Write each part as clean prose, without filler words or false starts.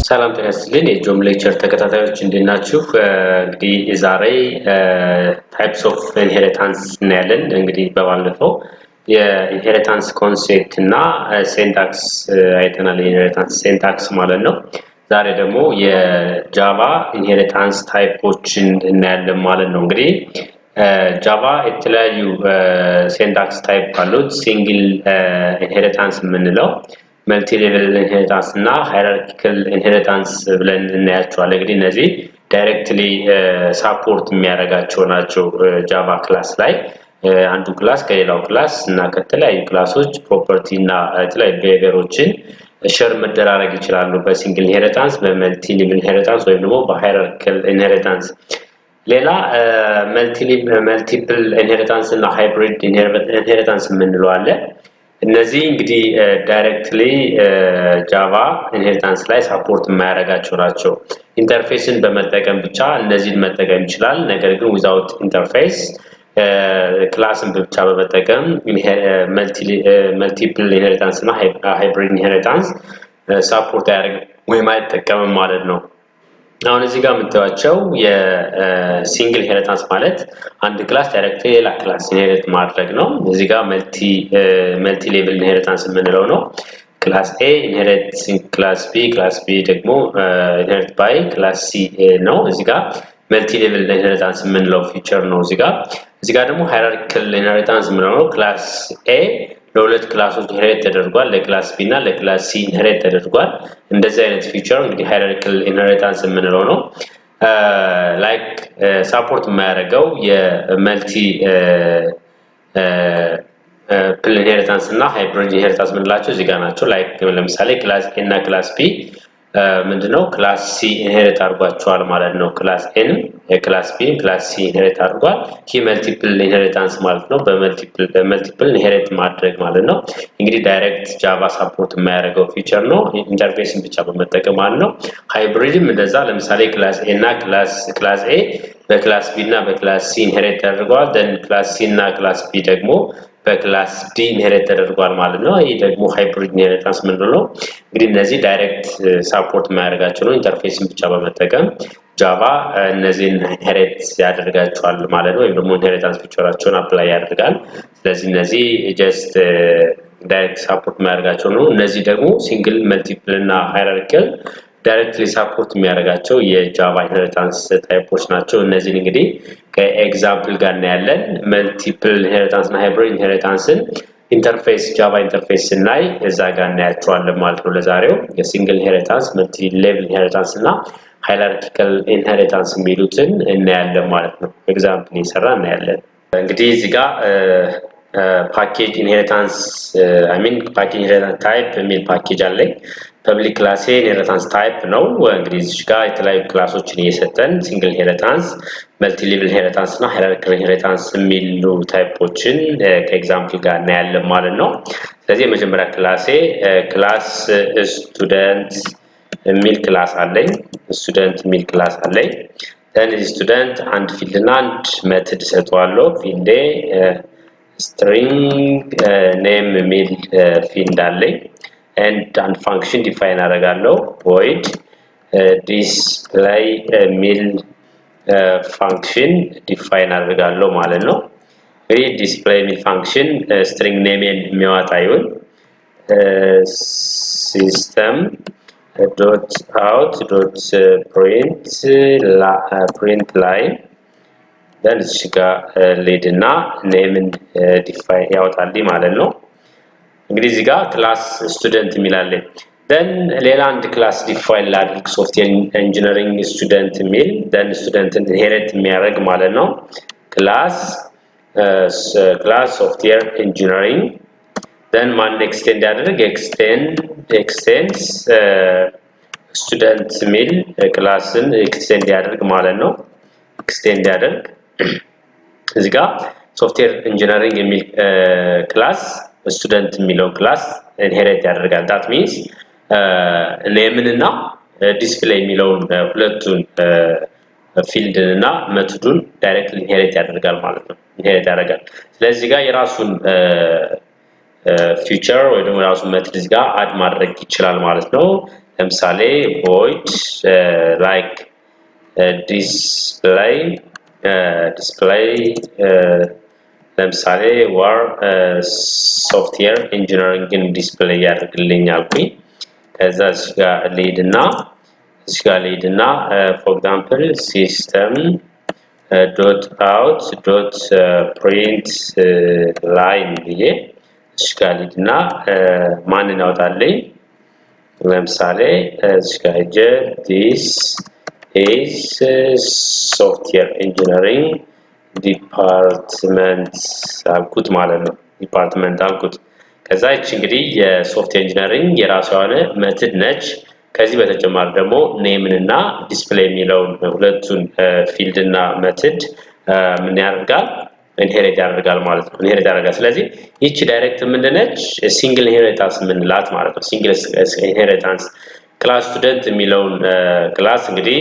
ሰላም ጤና ይስጥልኝ የጆም ሌክቸር ተከታታዮች እንደናችሁ እንግዲህ ዛሬ ታይፕስ ኦፍ ኢንሄሪታንስ እናያለን እንግዲህ በባለፈው የኢንሄሪታንስ ኮንሴፕት እና ሲንታክስ አይተናል የኢንሄሪታንስ ሲንታክስ ማለት ነው ዛሬ ደግሞ የጃቫ ኢንሄሪታንስ ታይፖችን እናያለን ማለት ነው እንግዲህ ጃቫ የተለያዩ ሲንታክስ ታይፕ አሉት ሲንግል ኢንሄሪታንስ የምንለው multi-level inheritance እና hierarchical inheritance ብለን እናያቸዋለን እንግዲህ እነዚህ directly support የሚያደርጋቸው ናቸው ጃቫ ክላስ ላይ አንዱ ክላስ ከሌላው ክላስ እና ከተለያዩ ክላሶች ፕሮፐርቲ እና የተለያዩ ቢሄቪየሮችን ሼር መደራረግ ይችላሉ በሲንግል ኢንሄሪታንስ በመልቲ-ሌቭል ኢንሄሪታንስ ወይም ደግሞ በሃይራርኪካል ኢንሄሪታንስ ሌላ መልቲፕል ኢንሄሪታንስ እና ሃይብሪድ ኢንሄሪታንስ የምንለው አለ እነዚህ እንግዲህ ዳይሬክትሊ ጃቫ ኢንሄሪታንስ ላይ ሰፖርት የማያደርጋቸው ናቸው ኢንተርፌስን በመጠቀም ብቻ እነዚህን መጠቀም ይችላል ነገር ግን without interface ክላስን ብቻ በመጠቀም መልቲፕል ኢንሄሪታንስ እና ሃይብሪድ ኢንሄሪታንስ ሰፖርት ያደርግ ወይም አይጠቀምም ማለት ነው አሁን እዚህ ጋር የምታዩቸው የሲንግል ኢንሄሪታንስ ማለት አንድ ክላስ ዳይሬክትሊ ሌላ ክላስ ኢንሄሪት ማድረግ ነው እዚህ ጋር መልቲ ሌቭል ኢንሄሪታንስ የምንለው ነው ክላስ A ኢንሄሪት ክላስ B ደግሞ ኢንሄሪት ባይ ክላስ C ነው እዚህ ጋር መልቲ ሌቭል ኢንሄሪታንስ የምንለው ፊቸር ነው እዚህ ጋር ደግሞ ሃይራርኪካል ኢንሄሪታንስ የምንለው ነው ክላስ A ለሁለት ክላሶች ኢንሄሪት ተደርጓል ለክላስ B እና ለክላስ C ኢንሄሪት ተደርጓል እንደዚህ አይነት ፊቸር እንግዲህ ሃይራርኪካል ኢንሄሪታንስ የምንለው ነው ላይክ ሰፖርት የማያደርገው የመልቲ ፕል ኢንሄሪታንስ እና ሃይብሪድ ኢንሄሪታንስ ምንላቸው እዚህ ጋር ናቸው ላይክ ለምሳሌ ክላስ A እና ክላስ B ምንድነው ክላስ C ኢንሄሪት አድርጓቸዋል ማለት ነው ክላስ N ክላስ B ክላስ C ኢንሄሪት አድርጓል ይሄ መልቲፕል ኢንሄሪታንስ ማለት ነው በመልቲፕል ኢንሄሪት ማድረግ ማለት ነው እንግዲህ ዳይሬክት ጃቫ ሰፖርት የማያደርገው ፊቸር ነው ኢንተርፌስን ብቻ በመጠቀም ማለት ነው ሃይብሪድም እንደዛ ለምሳሌ ክላስ A እና ክላስ A በክላስ B እና በክላስ C ኢንሄሪት ተደርገዋል then ክላስ C እና ክላስ B ደግሞ በክላስ D ኢንሄሪት ተደርጓል ማለት ነው ይሄ ደግሞ ሃይብሪድ ኢንሄሪታንስ ምንድነው ነው እንግዲህ እነዚህ ዳይሬክት ሰፖርት ማድረጋቸው ነው ኢንተርፌስን ብቻ በመጠቀም ጃቫ እነዚህን ኢንሄሪት ያደርጋቸዋል ማለት ነው ወይም ደግሞ ኢንሄሪታንስ ፊቸራቸውን አፕላይ ያደርጋል ስለዚህ እነዚህ ጀስት ዳይሬክት ሰፖርት ማድረጋቸው ነው እነዚህ ደግሞ ሲንግል መልቲፕል እና ሃይራርኪካል ዳይሬክትሊ ሰፖርት የሚያደርጋቸው የጃቫ ኢንሄሪታንስ ታይፖች ናቸው እነዚህን እንግዲህ ከኤግዛምፕል ጋር እናያለን መልቲፕል ኢንሄሪታንስ እና ሃይብሪድ ኢንሄሪታንስን ኢንተርፌስ ጃቫ ኢንተርፌስ እናይ እዛ ጋር እናያቸዋለን ማለት ነው ለዛሬው የሲንግል ኢንሄሪታንስ መልቲ ሌቭል ኢንሄሪታንስ እና ሃይራርኪካል ኢንሄሪታንስ የሚሉትን እናያለን ማለት ነው ኤግዛምፕል ይሰራ እናያለን እንግዲህ እዚህ ጋር ፓኬጅ ኢንሄሪታንስ ፓኬጅ ኢንሄሪታንስ ታይፕ የሚል ፓኬጅ አለኝ ፐብሊክ ክላስ ኢንሄሪታንስ ታይፕ ነው እንግዲህ እዚህ ጋር የተለያዩ ክላሶችን እየሰጠን ሲንግል ኢንሄሪታንስ መልቲ ሌቭል ኢንሄሪታንስ እና ሃይራርኪካል ኢንሄሪታንስ የሚሉ ታይፖችን ከኤግዛምፕል ጋር እናያለን ማለት ነው ስለዚህ የመጀመሪያ ክላስ ስቱደንት የሚል ክላስ አለኝ ስቱደንት የሚል ክላስ አለኝ then ስቱደንት አንድ ፊልድ እና አንድ ሜተድ ሰጥቷለሁ ፊልድ string name የሚል ፊልድ አለኝ and function define አደርጋለሁ void display የሚል function define አደርጋለሁ ማለት ነው እንግዲህ display የሚል function string name የሚያወጣ ይሁን system dot out dot print line then እዚህ ጋር lead እና name define ያወጣልኝ ማለት ነው እንግዲህ እዚህ ጋር ክላስ ስቱደንት የሚላል then ሌላ አንድ ክላስ ዲፋይን ላድርግ ሶፍትዌር ኢንጂነሪንግ ስቱደንት የሚል then ስቱደንትን ኢንሄሪት የሚያደርግ ማለት ነው ክላስ ሶፍትዌር ኢንጂነሪንግ then ማን ኤክስቴንድ ያደርግ ኤክስቴንስ ስቱደንት የሚል ክላስን ኤክስቴንድ ያደርግ ማለት ነው ኤክስቴንድ ያደርግ እዚህ ጋር ሶፍትዌር ኢንጂነሪንግ የሚል ክላስ ስቱደንት የሚለው ክላስ ኢንሄሪት ያደርጋል that means ኔምን እና ዲስፕሌይ የሚለውን ሁለቱን ፊልድ እና ሜተዱን ዳይሬክትሊ ኢንሄሪት ያደርጋል ማለት ነው ኢንሄሪት ያደርጋል ስለዚህ ጋር የራሱን ፊውቸር ወይ ደግሞ ራሱ ሜተድ እዚህ ጋር አድ ማድረግ ይችላል ማለት ነው። ለምሳሌ void like display ለምሳሌ war software engineering display ያደርግልኛል ኩኝ ከዛ እዚህ ጋር ሊድና for example system dot out dot print line ብዬ እዚህ ጋር ሊድና ማንን ያወጣልኝ ለምሳሌ እዚህ ጋር this is software engineering department አልኩት ማለት ነው። ዲፓርትመንት አልኩት ከዛ እቺ እንግዲህ የሶፍትዌር ኢንጂነሪንግ የራሷ የሆነ ሜተድ ነች። ከዚህ በተጨማሪ ደግሞ ኔምን እና ዲስፕሌይ የሚለውን ሁለቱን ፊልድ እና ሜተድ ምን ያደርጋል ኢንሄሪት ያደርጋል ማለት ነው። ኢንሄሪት ያደርጋል። ስለዚህ እቺ ዳይሬክት ምንድነች ሲንግል ኢንሄሪታንስ ምንላት ማለት ነው። ሲንግል ኢንሄሪታንስ ክላስ ስቱደንት የሚለውን ክላስ እንግዲህ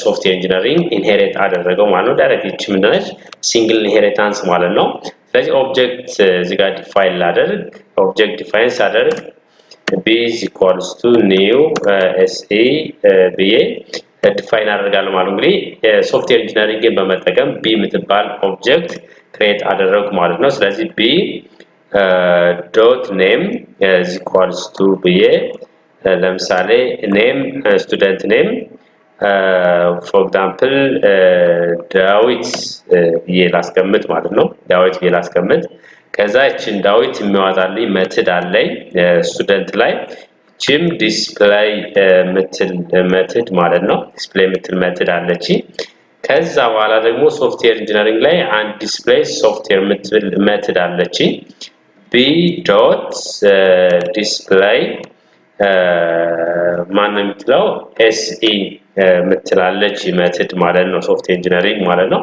ሶፍትዌር ኢንጂነሪንግ ኢንሄሪት አደረገው ማለት ነው። ዳይሬክት እቺ ምንድነች ሲንግል ኢንሄሪታንስ ማለት ነው። ስለዚህ ኦብጀክት እዚህ ጋር ዲፋይን ላደርግ ኦብጀክት ዲፋይን ሳደርግ b is equals to new se ብዬ ዲፋይን አደርጋለሁ ማለት እንግዲህ ሶፍትዌር ኢንጂነሪንግን በመጠቀም b የምትባል ኦብጀክት ክሬት አደረግኩ ማለት ነው። ስለዚህ b dot name is equals to ብዬ ለምሳሌ name student name for example ዳዊት ብዬ ላስቀምጥ ማለት ነው። ዳዊት ብዬ ላስቀምጥ ከዛ እቺን ዳዊት የሚያወጣልኝ ሜተድ አለኝ ስቱደንት ላይ እቺም ዲስፕሌይ ምትል ሜተድ ማለት ነው። ዲስፕሌይ ምትል ሜተድ አለች። ከዛ በኋላ ደግሞ ሶፍትዌር ኢንጂነሪንግ ላይ አንድ ዲስፕሌይ ሶፍትዌር ምትል ሜተድ አለች b dot display ማን ነው የምትለው se ምትላለች ሜተድ ማለት ነው። ሶፍትዌር ኢንጂነሪንግ ማለት ነው።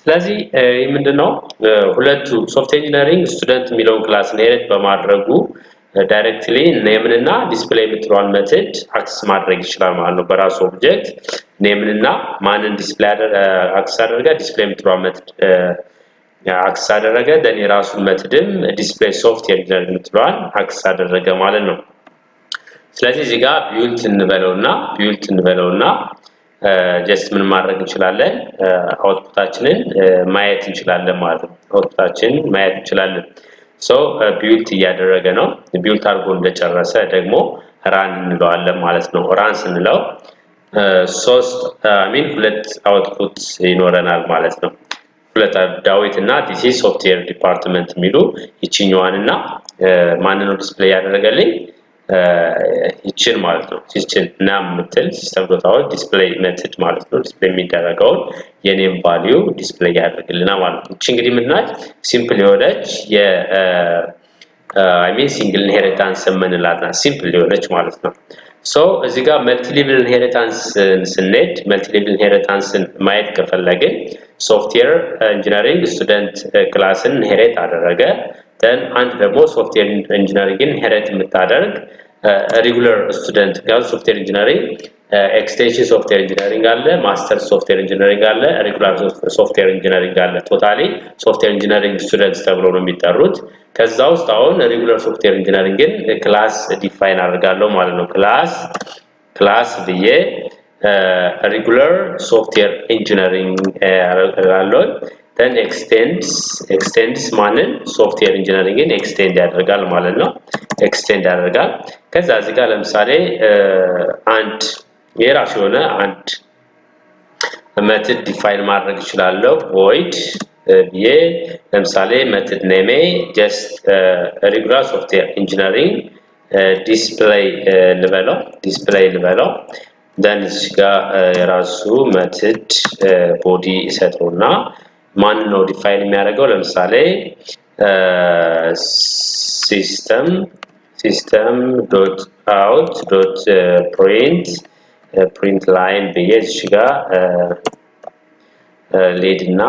ስለዚህ ምንድነው ሁለቱ ሶፍትዌር ኢንጂነሪንግ ስቱደንት የሚለውን ክላስ ኢንሄሪት በማድረጉ ዳይሬክትሊ ኔምን እና ዲስፕሌይ የምትለዋን ሜተድ አክሰስ ማድረግ ይችላል ማለት ነው። በራሱ ኦብጀክት ኔምን እና ማንን ዲስፕሌይ አክሰስ አደረገ ዲስፕሌይ የምትለዋን ሜተድ አክሰስ አደረገ ደን የራሱን ሜተድም ዲስፕሌይ ሶፍትዌር ኢንጂነሪንግ የምትለዋን አክሰስ አደረገ ማለት ነው። ስለዚህ እዚህ ጋር ቢውልት እንበለውና ጀስት ምን ማድረግ እንችላለን አውትፑታችንን ማየት እንችላለን ማለት ነው። አውትፑታችንን ማየት እንችላለን። ሶ ቢውልት እያደረገ ነው። ቢውልት አድርጎ እንደጨረሰ ደግሞ ራን እንለዋለን ማለት ነው። ራን ስንለው ሁለት አውትፑት ይኖረናል ማለት ነው። ሁለት ዳዊት እና ዲሲ ሶፍትዌር ዲፓርትመንት የሚሉ ይችኛዋንና ማንን ነው ዲስፕሌይ ያደረገልኝ ይችን ማለት ነው። ይችን ናም ምትል ሲስተም ዶት አውት ዲስፕሌይ ሜተድ ማለት ነው። ዲስፕሌይ የሚደረገው የኔም ቫልዩ ዲስፕሌይ ያደርግልናል ማለት ነው። እቺ እንግዲህ ምንድነች ሲምፕል የሆነች ሲንግል ኢንሄሪታንስ የምንላት ናት። ሲምፕል የሆነች ማለት ነው። ሶ እዚህ ጋር መልቲ ሌቭል ኢንሄሪታንስ ስንሄድ መልቲ ሌቭል ኢንሄሪታንስን ማየት ከፈለግን ሶፍትዌር ኢንጂነሪንግ ስቱደንት ክላስን ኢንሄሪት አደረገ then አንድ ደግሞ ሶፍትዌር ኢንጂነሪንግን ኢንሄሪት የምታደርግ ሬጉላር ስቱደንት ጋር ሶፍትዌር ኢንጂነሪንግ ኤክስቴንሽን ሶፍትዌር ኢንጂነሪንግ አለ ማስተር ሶፍትዌር ኢንጂነሪንግ አለ ሬጉላር ሶፍትዌር ኢንጂነሪንግ አለ ቶታሊ ሶፍትዌር ኢንጂነሪንግ ስቱደንትስ ተብሎ ነው የሚጠሩት። ከዛ ውስጥ አሁን ሬጉላር ሶፍትዌር ኢንጂነሪንግን ክላስ ዲፋይን አድርጋለሁ ማለት ነው። ክላስ ብዬ ሬጉላር ሶፍትዌር ኢንጂነሪንግ አደርጋለሁ then extends ማንን ሶፍትዌር ኢንጂነሪንግን ኤክስቴንድ ያደርጋል ማለት ነው። ኤክስቴንድ ያደርጋል። ከዛ እዚህ ጋር ለምሳሌ አንድ የራሱ የሆነ አንድ ሜተድ ዲፋይን ማድረግ ይችላልው void ብዬ ለምሳሌ ሜተድ ኔም just regular software engineering display ልበለው then እዚህ ጋር የራሱ ሜተድ ቦዲ ሰጥቶና ማን ነው ዲፋይን የሚያደርገው ለምሳሌ system.out.print line ብዬ እዚህ ጋር ሊድና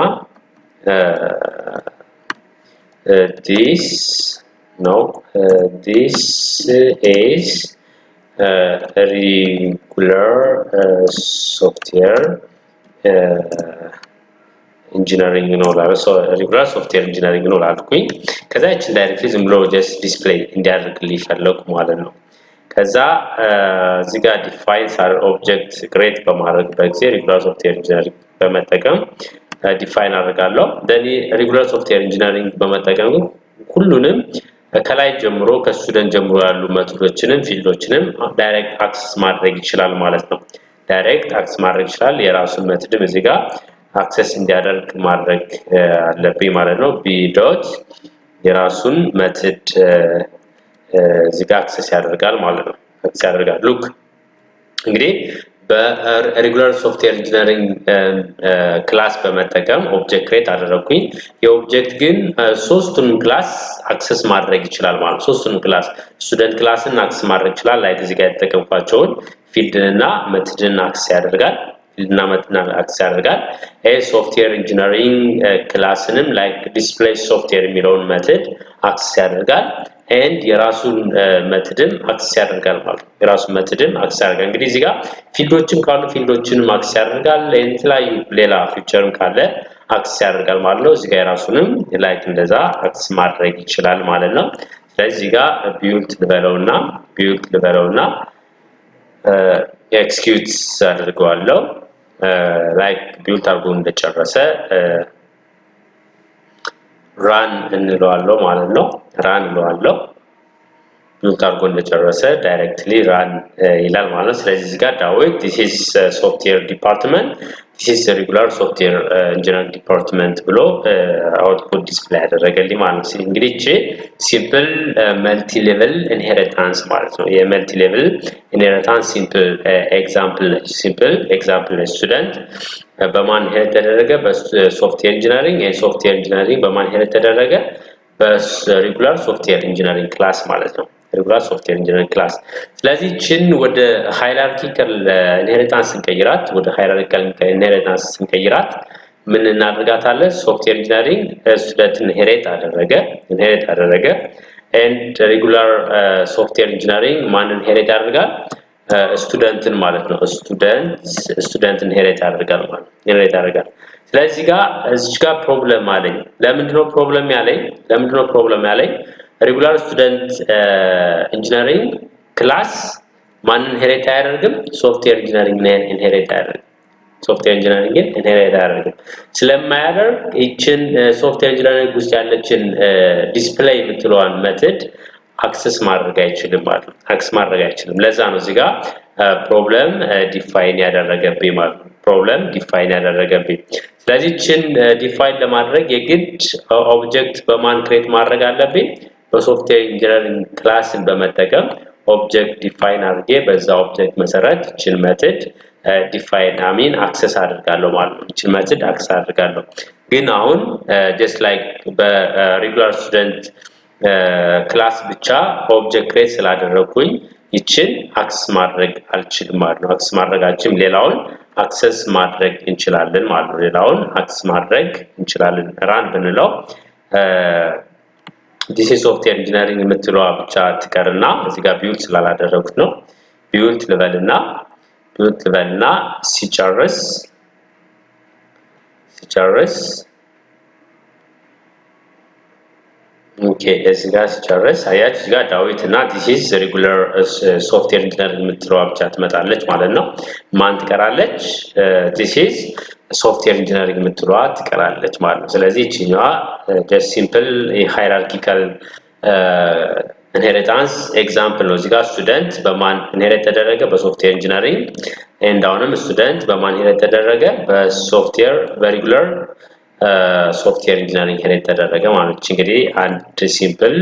this is regular software ኢንጂነሪንግ ነው ላለው ሬጉላር ሶፍትዌር ኢንጂነሪንግ ነው ላልኩኝ ከዛ እቺን ዳይሬክትሊ ዝም ብሎ ጀስት ዲስፕሌይ እንዲያደርግልኝ ፈለኩ ማለት ነው ከዛ እዚህ ጋር ዲፋይንስ አር ኦብጀክት ክሬት በማድረግ በጊዜ ሬጉላር ሶፍትዌር ኢንጂነሪንግ በመጠቀም ዲፋይን አደርጋለሁ ደኒ ሬጉላር ሶፍትዌር ኢንጂነሪንግ በመጠቀም ሁሉንም ከላይ ጀምሮ ከስቱደንት ጀምሮ ያሉ ሜቶዶችንም ፊልዶችንም ዳይሬክት አክሰስ ማድረግ ይችላል ማለት ነው ዳይሬክት አክሰስ ማድረግ ይችላል የራሱን ሜቶድም እዚህ ጋር አክሰስ እንዲያደርግ ማድረግ አለብኝ ማለት ነው ቢ ዶት የራሱን ሜቶድ እዚህ ጋር አክሰስ ያደርጋል ማለት ነው አክሰስ ያደርጋል ሉክ እንግዲህ በሬጉላር ሶፍትዌር ኢንጂነሪንግ ክላስ በመጠቀም ኦብጀክት ክሬት አደረኩኝ የኦብጀክት ግን ሶስቱንም ክላስ አክሰስ ማድረግ ይችላል ማለት ሶስቱንም ክላስ ስቱደንት ክላስን አክሰስ ማድረግ ይችላል ላይክ እዚህ ጋር የተጠቀምኳቸውን ፊልድና ሜቶድን አክሰስ ያደርጋል ፊልድና ሜቶድን አክሰስ ያደርጋል ሶፍትዌር ኢንጂነሪንግ ክላስንም ላይክ ዲስፕሌይ ሶፍትዌር የሚለውን ሜቶድ አክሰስ ያደርጋል and የራሱን ሜቶድን አክሰስ ያደርጋል ማለት ነው የራሱን ሜቶድን አክሰስ ያደርጋል እንግዲህ እዚህ ጋር ፊልዶችም ካሉ ፊልዶችንም አክሰስ ያደርጋል ለኢንትላይ ሌላ ፊቸርም ካለ አክሰስ ያደርጋል ማለት ነው እዚህ ጋር የራሱንም ላይክ እንደዛ አክሰስ ማድረግ ይችላል ማለት ነው ስለዚህ እዚህ ጋር ቢልድ ልበለውና ኤክስኪዩት አድርገዋለሁ ላይክ ቢልድ አድርጎ እንደጨረሰ run እንለዋለሁ ማለት ነው run እንለዋለሁ ቢልድ አድርጎ እንደጨረሰ ዳይሬክትሊ run ይላል ማለት ነው ስለዚህ እዚህ ጋር ዳዊት this is software department this is regular software engineering department ብሎ አውትፑት ዲስፕሌይ ያደረገልኝ ማለት ነው እንግዲህ እቺ ሲምፕል መልቲ ሌቭል ኢንሄሪታንስ ማለት ነው የመልቲ ሌቭል ኢንሄሪታንስ ሲምፕል ኤግዛምፕል ስቱደንት በማን ሄድ ተደረገ በሶፍትዌር ኢንጂነሪንግ ሶፍትዌር ኢንጂነሪንግ በማን ሄድ ተደረገ በሬጉላር ሶፍትዌር ኢንጂነሪንግ ክላስ ማለት ነው ሬጉላር ሶፍትዌር ኢንጂነሪንግ ክላስ ስለዚህ ችን ወደ ሃይራርኪካል ኢንሄሪታንስ እንቀይራት ወደ ሃይራርኪካል ኢንሄሪታንስ እንቀይራት ምን እናደርጋታለን ሶፍትዌር ኢንጂነሪንግ ስቱደንት ኢንሄሪት አደረገ and regular software engineering ማን ኢንሄሪት ያደርጋል ስቱደንትን ማለት ነው ስቱደንት ኢንሄሪት ያደርጋል ማለት ኢንሄሪት ያደርጋል ስለዚህ እዚህ ጋር ፕሮብለም አለኝ ለምንድነው ፕሮብለም ያለኝ ሬጉላር ስቱደንት ኢንጂነሪንግ ክላስ ማን ኢንሄሪት ያደርግም ሶፍትዌር ኢንጂነሪንግ ኢንሄሪት ያደርጋል ሶፍትዌር ኢንጂነሪንግ ኢንሄሪት ያደርጋል ስለማያደርግ እቺን ሶፍትዌር ኢንጂነሪንግ ውስጥ ያለችን ዲስፕሌይ የምትለዋን ሜቶድ አክሰስ ማድረግ አይችልም ማለት ነው አክሰስ ማድረግ አይችልም ለዛ ነው እዚህ ጋር ፕሮብለም ዲፋይን ያደረገብኝ ማለት ነው ፕሮብለም ዲፋይን ያደረገብኝ ስለዚህ እቺን ዲፋይን ለማድረግ የግድ ኦብጀክት በማን ክሬት ማድረግ አለብኝ በሶፍትዌር ኢንጂነሪንግ ክላስን በመጠቀም ኦብጀክት ዲፋይን አድርጌ በዛ ኦብጀክት መሰረት እቺን ሜቶድ ዲፋይን አክሰስ አድርጋለሁ ማለት ነው እቺን ሜቶድ አክሰስ አድርጋለሁ ግን አሁን just like በሬጉላር ስቱደንት ክላስ ብቻ ኦብጀክት ክሬት ስላደረኩኝ ይችን አክሰስ ማድረግ አልችልም ማለት ነው አክሰስ ማድረጋችን ሌላውን አክሰስ ማድረግ እንችላለን ማለት ነው ሌላውን አክሰስ ማድረግ እንችላለን ራን ብንለው this is software engineering የምትለው ብቻ ትቀርና እዚህ ጋር ቢልድ ስላላደረኩት ነው ቢልድ ልበልና ሲጨርስ Okay, እዚህ ጋር ሲጨርስ አያችሁ እዚህ ጋር ዳዊትና this is regular software engineering የምትለው ብቻ ትመጣለች ማለት ነው ማን ትቀራለች this is software engineering የምትለው ትቀራለች ማለት ነው ስለዚህ እቺኛዋ just simple hierarchical inheritance example ነው እዚህ ጋር ስቱደንት በማን ኢንሄሪት ተደረገ በሶፍትዌር ኢንጂነሪንግ and አሁንም ስቱደንት በማን ኢንሄሪት ተደረገ በሶፍትዌር በሬጉላር ሶፍትዌር ኢንጂነሪንግ ኢንሄሪት ተደረገ ማለት ነው እንግዲህ አንድ ሲምፕል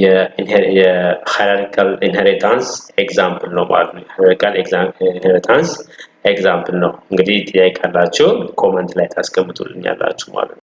የሃይራርኪካል ኢንሄሪታንስ ኤግዛምፕል ነው ማለት ነው ሃይራርኪካል ኢንሄሪታንስ ኤግዛምፕል ነው እንግዲህ ጥያቄ ካላችሁ ኮሜንት ላይ ታስቀምጡልኛላችሁ ማለት ነው